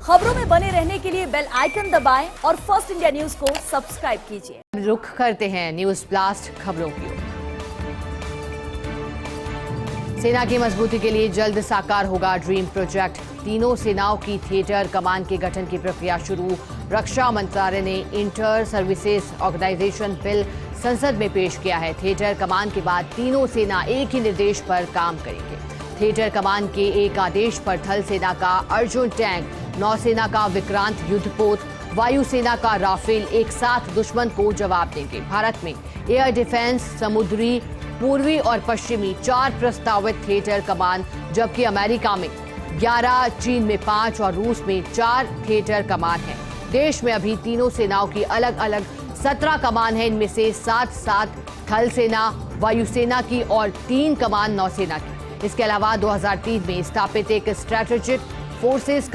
खबरों में बने रहने के लिए बेल आइकन दबाएं और फर्स्ट इंडिया न्यूज को सब्सक्राइब कीजिए। रुख करते हैं न्यूज ब्लास्ट खबरों की ओर। सेना की मजबूती के लिए जल्द साकार होगा ड्रीम प्रोजेक्ट। तीनों सेनाओं की थिएटर कमान के गठन की प्रक्रिया शुरू। रक्षा मंत्रालय ने इंटर सर्विसेज ऑर्गेनाइजेशन बिल संसद में पेश किया है। थिएटर कमान के बाद तीनों सेना एक ही निर्देश पर काम करेंगे। थिएटर कमान के एक आदेश पर थल सेना का अर्जुन टैंक, नौसेना का विक्रांत युद्धपोत, वायुसेना का राफेल एक साथ दुश्मन को जवाब देंगे। भारत में एयर डिफेंस, समुद्री, पूर्वी और पश्चिमी 4 प्रस्तावित थिएटर कमान, जबकि अमेरिका में 11, चीन में 5 और रूस में 4 थिएटर कमान हैं। देश में अभी तीनों सेनाओं की अलग अलग 17 कमान है। इनमें से 7 थल सेना, वायुसेना की और 3 कमान नौसेना की। इसके अलावा 2003 में स्थापित एक स्ट्रेटेजिक फोर्सेस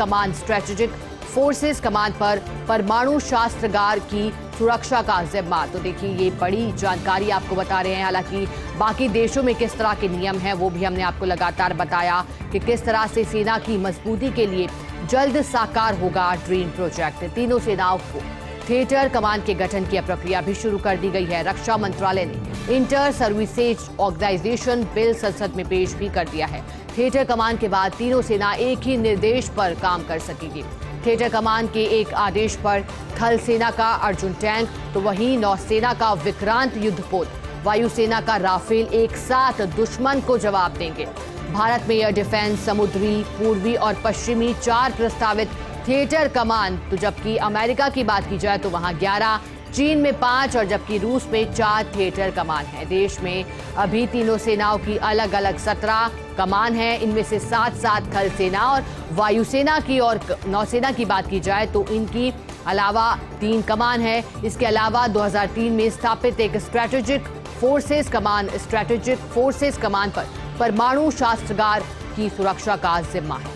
कमान पर परमाणु शस्त्रागार की सुरक्षा का जिम्मा। तो देखिए, ये बड़ी जानकारी आपको बता रहे हैं। हालांकि बाकी देशों में किस तरह के नियम हैं वो भी हमने आपको लगातार बताया कि किस तरह से सेना की मजबूती के लिए जल्द साकार होगा ड्रीम प्रोजेक्ट। तीनों सेनाओं को थिएटर कमान के गठन की प्रक्रिया भी शुरू कर दी गई है। रक्षा मंत्रालय ने इंटर सर्विसेज ऑर्गेनाइजेशन बिल संसद में पेश भी कर दिया है। थिएटर कमान के बाद तीनों सेना एक ही निर्देश पर काम कर सकेगी। थिएटर कमान के एक आदेश पर थल सेना का अर्जुन टैंक, तो वहीं नौसेना का विक्रांत युद्धपोत, वायुसेना का राफेल एक साथ दुश्मन को जवाब देंगे। भारत में एयर डिफेंस, समुद्री, पूर्वी और पश्चिमी 4 प्रस्तावित थिएटर कमान, तो जबकि अमेरिका की बात की जाए तो वहां 11, चीन में 5 और जबकि रूस में 4 थिएटर कमान है। देश में अभी तीनों सेनाओं की अलग अलग 17 कमान है। इनमें से 7 थल सेना और वायुसेना की और नौसेना की बात की जाए तो इनकी अलावा 3 कमान है। इसके अलावा 2003 में स्थापित एक स्ट्रेटेजिक फोर्सेस कमान पर परमाणु शस्त्रागार की सुरक्षा का जिम्मा है।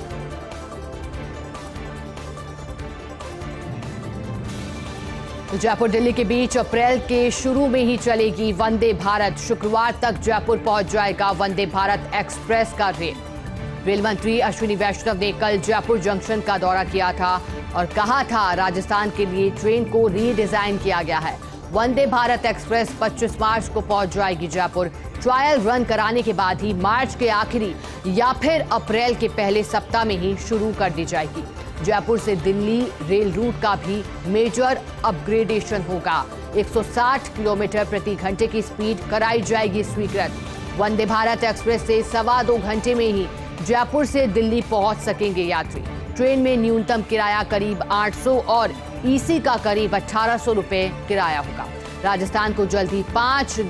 जयपुर दिल्ली के बीच अप्रैल के शुरू में ही चलेगी वंदे भारत। शुक्रवार तक जयपुर पहुंच जाएगा वंदे भारत एक्सप्रेस का रेल मंत्री अश्विनी वैष्णव ने कल जयपुर जंक्शन का दौरा किया था और कहा था राजस्थान के लिए ट्रेन को रीडिजाइन किया गया है। वंदे भारत एक्सप्रेस 25 मार्च को पहुंच जाएगी जयपुर। ट्रायल रन कराने के बाद ही मार्च के आखिरी या फिर अप्रैल के पहले सप्ताह में ही शुरू कर दी जाएगी। जयपुर से दिल्ली रेल रूट का भी मेजर अपग्रेडेशन होगा। 160 किलोमीटर प्रति घंटे की स्पीड कराई जाएगी स्वीकृत। वंदे भारत एक्सप्रेस से 2.25 घंटे में ही जयपुर से दिल्ली पहुंच सकेंगे यात्री। ट्रेन में न्यूनतम किराया करीब 800 और ईसी का करीब 1800 रुपए किराया होगा। राजस्थान को जल्द ही 5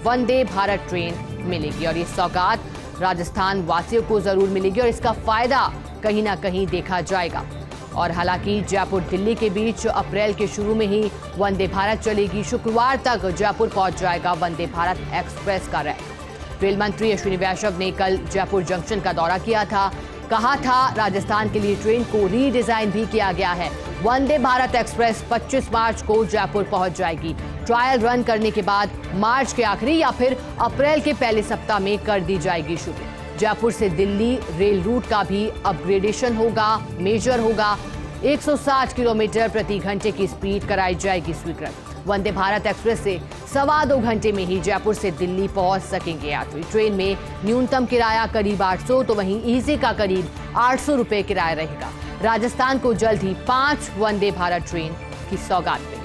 वंदे भारत ट्रेन मिलेगी और ये सौगात राजस्थान वासियों को जरूर मिलेगी और इसका फायदा कहीं ना कहीं देखा जाएगा। और हालांकि जयपुर दिल्ली के बीच अप्रैल के शुरू में ही वंदे भारत चलेगी। शुक्रवार तक जयपुर पहुंच जाएगा वंदे भारत एक्सप्रेस का रेल मंत्री अश्विनी वैष्णव ने कल जयपुर जंक्शन का दौरा किया था। कहा था राजस्थान के लिए ट्रेन को रीडिजाइन भी किया गया है। वंदे भारत एक्सप्रेस 25 मार्च को जयपुर पहुंच जाएगी। ट्रायल रन करने के बाद मार्च के आखिरी या फिर अप्रैल के पहले सप्ताह में कर दी जाएगी शुरू। जयपुर से दिल्ली रेल रूट का भी अपग्रेडेशन होगा, मेजर होगा। 160 किलोमीटर प्रति घंटे की स्पीड कराई जाएगी स्वीकृत। वंदे भारत एक्सप्रेस से 2.25 घंटे में ही जयपुर से दिल्ली पहुंच सकेंगे यात्री। ट्रेन में न्यूनतम किराया करीब 800 तो वहीं ईसी का करीब 800 रुपए किराया रहेगा। राजस्थान को जल्द ही 5 वंदे भारत ट्रेन की सौगात मिलेगी।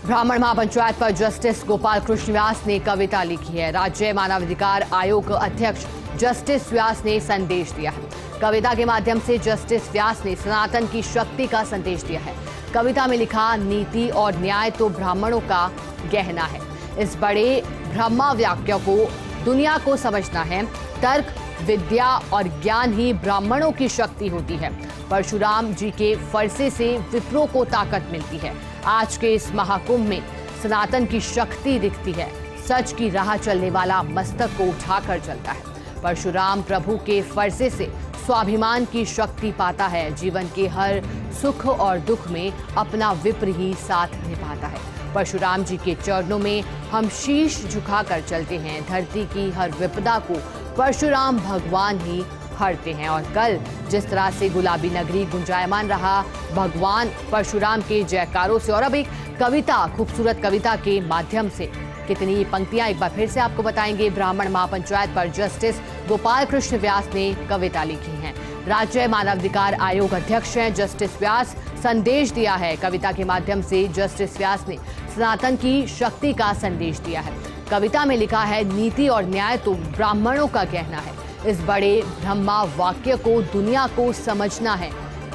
ब्राह्मण महापंचायत पर जस्टिस गोपाल कृष्ण व्यास ने कविता लिखी है। राज्य मानवाधिकार आयोग अध्यक्ष जस्टिस व्यास ने संदेश दिया है। कविता के माध्यम से जस्टिस व्यास ने सनातन की शक्ति का संदेश दिया है। कविता में लिखा, नीति और न्याय तो ब्राह्मणों का गहना है। इस बड़े ब्रह्मा वाक्य को दुनिया को समझना है। तर्क, विद्या और ज्ञान ही ब्राह्मणों की शक्ति होती है। परशुराम जी के फरसे से विप्रों को ताकत मिलती है। आज के इस महाकुंभ में सनातन की शक्ति दिखती है। सच की राह चलने वाला मस्तक को उठाकर चलता है। परशुराम प्रभु के फरसे से स्वाभिमान की शक्ति पाता है। जीवन के हर सुख और दुख में अपना विप्र ही साथ निभाता है। परशुराम जी के चरणों में हम शीश झुकाकर चलते हैं। धरती की हर विपदा को परशुराम भगवान ही हरते हैं। और कल जिस तरह से गुलाबी नगरी गुंजायमान रहा भगवान परशुराम के जयकारों से, और अब एक कविता, खूबसूरत कविता के माध्यम से, कितनी पंक्तियां एक बार फिर से आपको बताएंगे। ब्राह्मण महापंचायत पर जस्टिस गोपाल कृष्ण व्यास ने कविता लिखी है। राज्य मानवाधिकार आयोग अध्यक्ष हैं जस्टिस व्यास। संदेश दिया है कविता के माध्यम से जस्टिस व्यास ने सनातन की शक्ति का संदेश दिया है। कविता में लिखा है, नीति और न्याय तो ब्राह्मणों का कहना है। इस बड़े ब्रह्मा वाक्य को दुनिया को समझना है।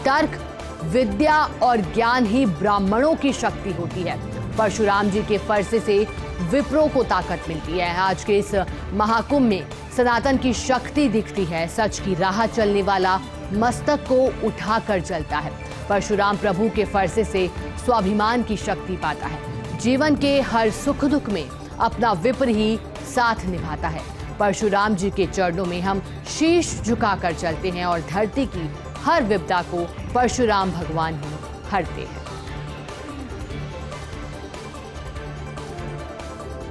तर्क, विद्या और ज्ञान ही ब्राह्मणों की शक्ति होती है। परशुराम जी के फरसे से विप्रों को ताकत मिलती है। आज के इस महाकुंभ में सनातन की शक्ति दिखती है। सच की राह चलने वाला मस्तक को उठाकर चलता है। परशुराम प्रभु के फरसे से स्वाभिमान की शक्ति पाता है। जीवन के हर सुख दुख में अपना विप्र ही साथ निभाता है। परशुराम जी के चरणों में हम शीश झुकाकर चलते हैं और धरती की हर विपदा को परशुराम भगवान ही हरते हैं।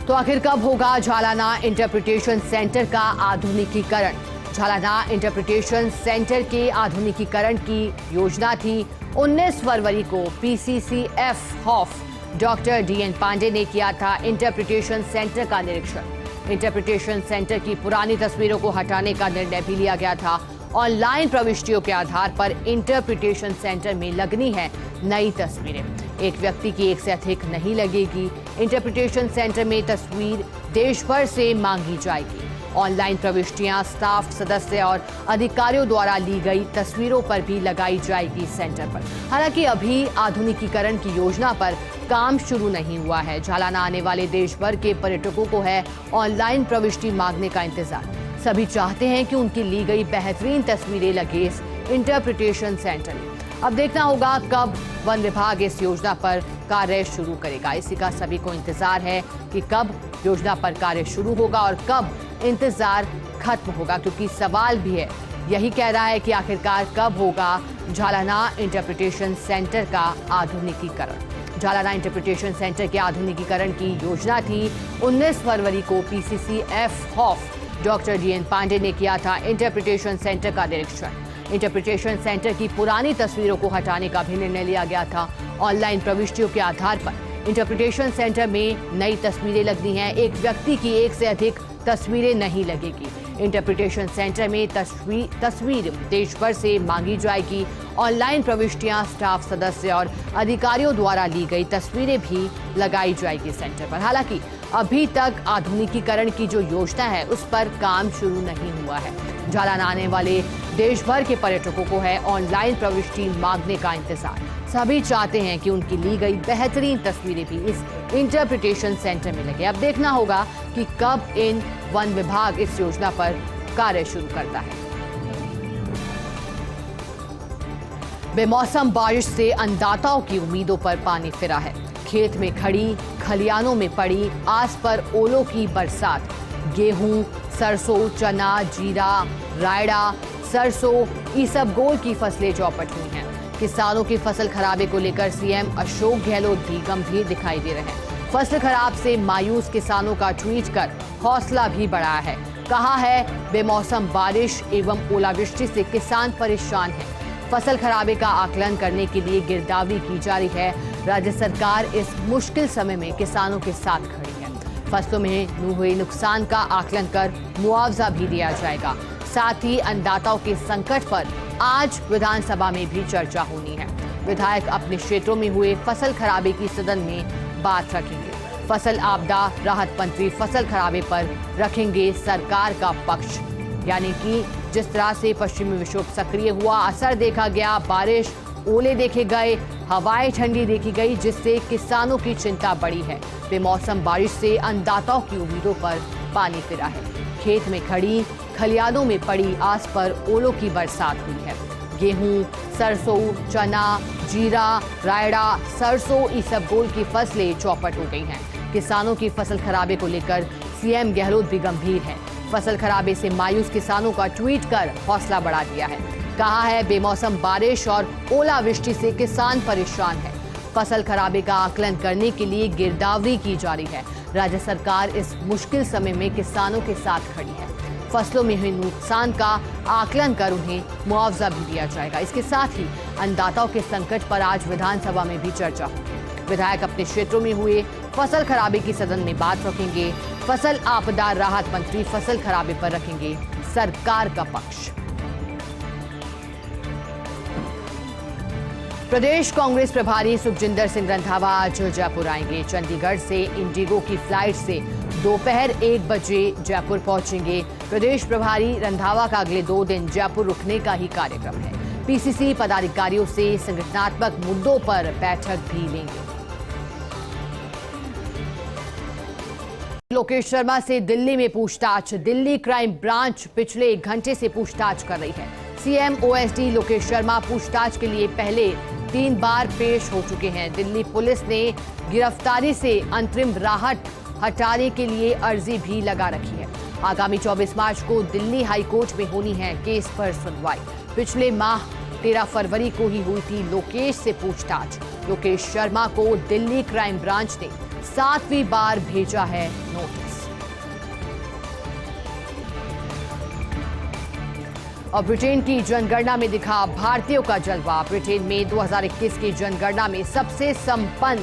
तो आखिर कब होगा झालाना इंटरप्रिटेशन सेंटर का आधुनिकीकरण? झालाना इंटरप्रिटेशन सेंटर के आधुनिकीकरण की योजना थी। 19 फरवरी को PCCF HoFF doctor DN Pandey ने किया था इंटरप्रिटेशन सेंटर का निरीक्षण। इंटरप्रिटेशन सेंटर की पुरानी तस्वीरों को हटाने का निर्णय भी लिया गया था। ऑनलाइन प्रविष्टियों के आधार पर इंटरप्रिटेशन सेंटर में लगनी है नई तस्वीरें। एक व्यक्ति की एक से अधिक नहीं लगेगी। इंटरप्रिटेशन सेंटर में तस्वीर देश भर से मांगी जाएगी। ऑनलाइन प्रविष्टियां स्टाफ सदस्य और अधिकारियों द्वारा ली गई तस्वीरों पर भी लगाई जाएगी सेंटर पर। हालांकि अभी आधुनिकीकरण की योजना पर काम शुरू नहीं हुआ है। झालाना आने वाले देश भर के पर्यटकों को है ऑनलाइन प्रविष्टि मांगने का इंतजार। सभी चाहते हैं कि उनकी ली गई बेहतरीन तस्वीरें लगे इस इंटरप्रिटेशन सेंटर में। अब देखना होगा कब वन विभाग इस योजना पर कार्य शुरू करेगा। इसी का सभी को इंतजार है कि कब योजना पर कार्य शुरू होगा और कब इंतजार खत्म होगा, क्योंकि सवाल भी है, यही कह रहा है कि आखिरकार कब होगा झालाना इंटरप्रिटेशन सेंटर का आधुनिकीकरण। झालाना इंटरप्रिटेशन सेंटर के आधुनिकीकरण की योजना थी। 19 फरवरी को PCCF HoFF doctor DN Pandey ने किया था इंटरप्रिटेशन सेंटर का निरीक्षण। इंटरप्रिटेशन सेंटर की पुरानी तस्वीरों को हटाने का भी निर्णय लिया गया था। ऑनलाइन प्रविष्टियों के आधार पर इंटरप्रिटेशन सेंटर में नई तस्वीरें लगनी हैं। एक व्यक्ति की एक से अधिक तस्वीरें नहीं लगेगी। इंटरप्रिटेशन सेंटर में तस्वीर देश भर से मांगी जाएगी। ऑनलाइन प्रविष्टियां स्टाफ सदस्य और अधिकारियों द्वारा ली गई तस्वीरें भी लगाई जाएगी सेंटर पर। हालांकि अभी तक आधुनिकीकरण की जो योजना है उस पर काम शुरू नहीं हुआ है। झालाना आने वाले देश भर के पर्यटकों को है ऑनलाइन प्रविष्टि मांगने का इंतजार। सभी चाहते हैं कि उनकी ली गई बेहतरीन तस्वीरें भी इस इंटरप्रिटेशन सेंटर में लगे। अब देखना होगा कि कब इन वन विभाग इस योजना पर कार्य शुरू करता है। बेमौसम बारिश से अन्नदाताओं की उम्मीदों पर पानी फिरा है। खेत में खड़ी, खलियानों में पड़ी आस पर ओलों की बरसात। गेहूं, सरसों, चना, जीरा, रायड़ा, सरसों, इसबगोल की फसलें चौपट हुई हैं। किसानों की फसल खराबे को लेकर सीएम अशोक गहलोत भी गंभीर दिखाई दे रहे हैं। फसल खराब से मायूस किसानों का ट्वीट कर हौसला भी बढ़ाया है। कहा है बेमौसम बारिश एवं ओलावृष्टि से किसान परेशान हैं। फसल खराबे का आकलन करने के लिए गिरदावरी की जा रही है। राज्य सरकार इस मुश्किल समय में किसानों के साथ खड़ी है। फसलों में हुए नुकसान का आकलन कर मुआवजा भी दिया जाएगा। साथ ही अन्नदाताओं के संकट पर आज विधानसभा में भी चर्चा होनी है। विधायक अपने क्षेत्रों में हुए फसल खराबे की सदन में बात रखेंगे। फसल आपदा राहत मंत्री फसल खराबे पर रखेंगे सरकार का पक्ष। यानी कि जिस तरह से पश्चिमी विक्षोभ सक्रिय हुआ, असर देखा गया, बारिश, ओले देखे गए, हवाएं ठंडी देखी गई, जिससे किसानों की चिंता बढ़ी है। बेमौसम बारिश से अन्नदाताओं की उम्मीदों पर पानी फिरा है। खेत में खड़ी, खलियानों में पड़ी आस पर ओलों की बरसात हुई है। गेहूं, सरसों, चना, जीरा, रायड़ा, सरसों, इसबगोल की फसलें चौपट हो गई हैं। किसानों की फसल खराबे को लेकर सीएम गहलोत भी गंभीर हैं। फसल खराबे से मायूस किसानों का ट्वीट कर हौसला बढ़ा दिया है। कहा है बेमौसम बारिश और ओलावृष्टि से किसान परेशान है। फसल खराबे का आकलन करने के लिए गिरदावरी की जा रही है। राज्य सरकार इस मुश्किल समय में किसानों के साथ खड़ी है। फसलों में हुए नुकसान का आकलन कर उन्हें मुआवजा भी दिया जाएगा। इसके साथ ही अन्नदाताओं के संकट पर आज विधानसभा में भी चर्चा होगी। विधायक अपने क्षेत्रों में हुए फसल खराबे की सदन में बात रखेंगे। फसल आपदा राहत मंत्री फसल खराबे पर रखेंगे सरकार का पक्ष। प्रदेश कांग्रेस प्रभारी सुखजिंदर सिंह रंधावा आज जयपुर आएंगे। चंडीगढ़ से इंडिगो की फ्लाइट से दोपहर 1 बजे जयपुर पहुंचेंगे। प्रदेश प्रभारी रंधावा का अगले 2 दिन जयपुर रुकने का ही कार्यक्रम है। पीसीसी पदाधिकारियों से संगठनात्मक मुद्दों पर बैठक भी लेंगे। लोकेश शर्मा से दिल्ली में पूछताछ। दिल्ली क्राइम ब्रांच पिछले 1 घंटे से पूछताछ कर रही है। सीएम ओएसडी लोकेश शर्मा पूछताछ के लिए पहले 3 बार पेश हो चुके हैं। दिल्ली पुलिस ने गिरफ्तारी से अंतरिम राहत हटाने के लिए अर्जी भी लगा रखी है। आगामी 24 मार्च को दिल्ली हाईकोर्ट में होनी है केस पर सुनवाई। पिछले माह 13 फरवरी को ही हुई थी लोकेश से पूछताछ। लोकेश शर्मा को दिल्ली क्राइम ब्रांच ने 7वीं बार भेजा है नोटिस। और ब्रिटेन की जनगणना में दिखा भारतीयों का जलवा। ब्रिटेन में 2021 की जनगणना में सबसे संपन्न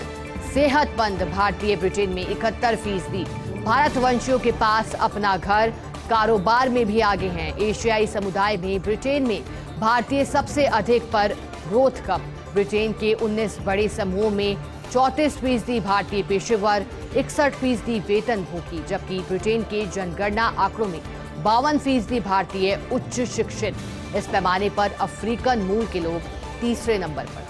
सेहतमंद भारतीय ब्रिटेन में 71%। भारतवंशियों के पास अपना घर, कारोबार में भी आगे हैं। एशियाई समुदाय में ब्रिटेन में भारतीय सबसे अधिक पर ग्रोथ कम। ब्रिटेन के 19 बड़े समूहों में 34% भारतीय पेशेवर, 61% वेतनभोगी, जबकि ब्रिटेन के जनगणना आंकड़ों में 52% भारतीय उच्च शिक्षित। इस पैमाने पर अफ्रीकन मूल के लोग तीसरे नंबर पर।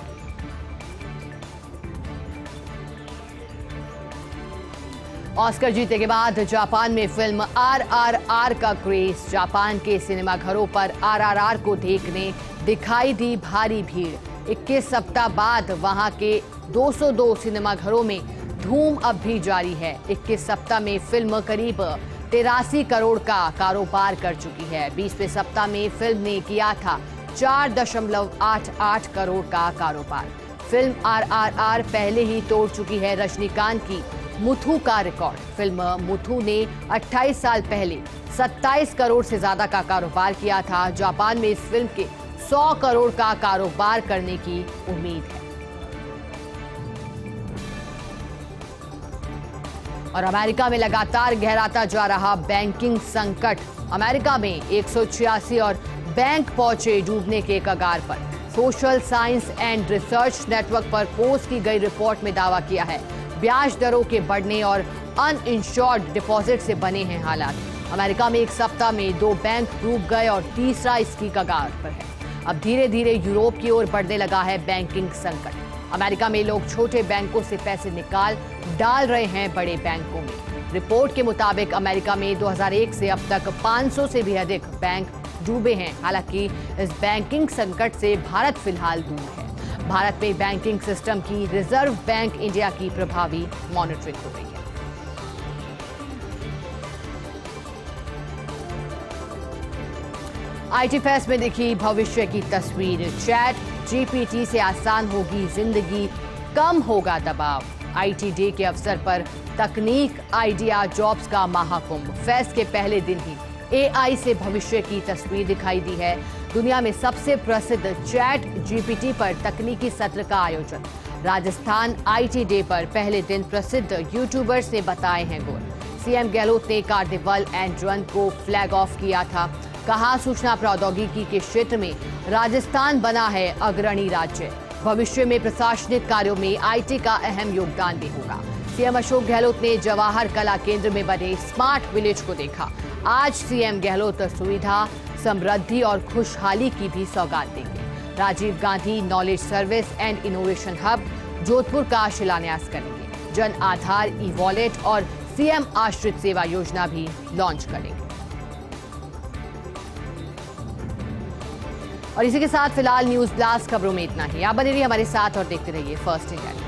ऑस्कर जीतने के बाद जापान में फिल्म आरआरआर का क्रेज। जापान के सिनेमाघरों पर आरआरआर को देखने दिखाई दी भारी भीड़। 21 सप्ताह बाद वहां के 202 सिनेमाघरों में धूम अब भी जारी है। 21 सप्ताह में फिल्म करीब 83 करोड़ का कारोबार कर चुकी है। 20वें सप्ताह में फिल्म ने किया था 4.88 करोड़ का कारोबार। फिल्म आरआरआर पहले ही तोड़ चुकी है रजनीकांत की मुथु का रिकॉर्ड। फिल्म मुथु ने 28 साल पहले 27 करोड़ से ज्यादा का कारोबार किया था। जापान में इस फिल्म के 100 करोड़ का कारोबार करने की उम्मीद है। और अमेरिका में लगातार गहराता जा रहा बैंकिंग संकट। अमेरिका में 186 और बैंक पहुंचे डूबने के कगार पर। Social science and research network पर पोस्ट की गई रिपोर्ट में दावा किया है ब्याज दरों के बढ़ने और अनइंश्योर्ड डिपॉजिट से बने हैं हालात। अमेरिका में 1 सप्ताह में 2 बैंक डूब गए और तीसरा इसकी कगार पर है। अब धीरे धीरे यूरोप की ओर बढ़ने लगा है बैंकिंग संकट। अमेरिका में लोग छोटे बैंकों से पैसे निकाल डाल रहे हैं बड़े बैंकों में। रिपोर्ट के मुताबिक अमेरिका में 2001 से अब तक 500 से भी अधिक बैंक डूबे हैं। हालांकि इस बैंकिंग संकट से भारत फिलहाल दूर है। भारत में बैंकिंग सिस्टम की रिजर्व बैंक इंडिया की प्रभावी मॉनिटरिंग हो रही है। आईटी फेस्ट में दिखी भविष्य की तस्वीर। चैट जीपीटी से आसान होगी जिंदगी, कम होगा दबाव। आईटी डे के अवसर पर तकनीक, आइडिया, जॉब्स का महाकुंभ। फेस्ट के पहले दिन ही एआई से भविष्य की तस्वीर दिखाई दी है। दुनिया में सबसे प्रसिद्ध चैट जीपीटी पर तकनीकी सत्र का आयोजन। राजस्थान आईटी डे पर पहले दिन प्रसिद्ध यूट्यूबर्स ने बताए हैं गोल। सीएम गहलोत ने कार्निवल एंड रन को फ्लैग ऑफ किया था। कहा सूचना प्रौद्योगिकी के क्षेत्र में राजस्थान बना है अग्रणी राज्य। भविष्य में प्रशासनिक कार्यों में आईटी का अहम योगदान भी होगा। सीएम अशोक गहलोत ने जवाहर कला केंद्र में बने स्मार्ट विलेज को देखा। आज सीएम गहलोत सुविधा, समृद्धि और खुशहाली की भी सौगात देंगे। Rajiv Gandhi knowledge service and innovation hub Jodhpur का शिलान्यास करेंगे। जन आधार, ई वॉलेट और सीएम आश्रित सेवा योजना भी लॉन्च करेंगे। और इसी के साथ फिलहाल न्यूज ब्लास्ट खबरों में इतना ही। आप बने रहिए हमारे साथ और देखते रहिए फर्स्ट इंडिया।